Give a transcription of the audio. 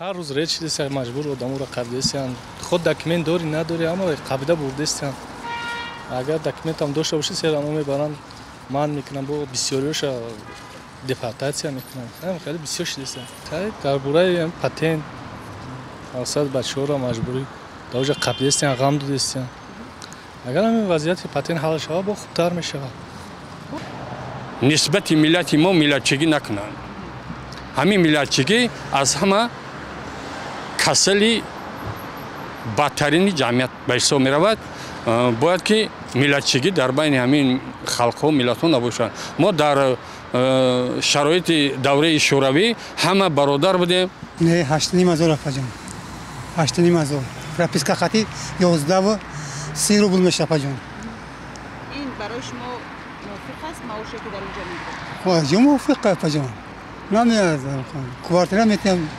هر روز ریچ دیسه مجبور آدمو را قبضیستن خود دکمنت داری نداری اما قبضه بردیستن اگر دکمنت هم داشته باشی سرانو میبرن من میکنم با بسیاریش دیپورتاسیا میکنن خیلی بسیار شدیستن درباره پاتنت اصلا بچه‌ها را مجبوری دوجا قبضیستن غم دادیستن اگر همین وضعیت پاتنت حل شود با خوبتر میشه نسبت ملت ما ملتچگی نکنند همین ملتچگی از همه کسلی بدترین جمعیت به حساب می رود باید که ملتچگی در بین همین خلق ها ملت ها نباشند ما در شرایط دوره شوروی همه برادر بودیم نه 8,500 افجان 8,500 پروپیسکا خطی 11 و 30 روبل میشه افجان این برای شما موافق است معاشی که در اونجا میگیرید؟ موافق افجان نمیاد کوارتر میتونم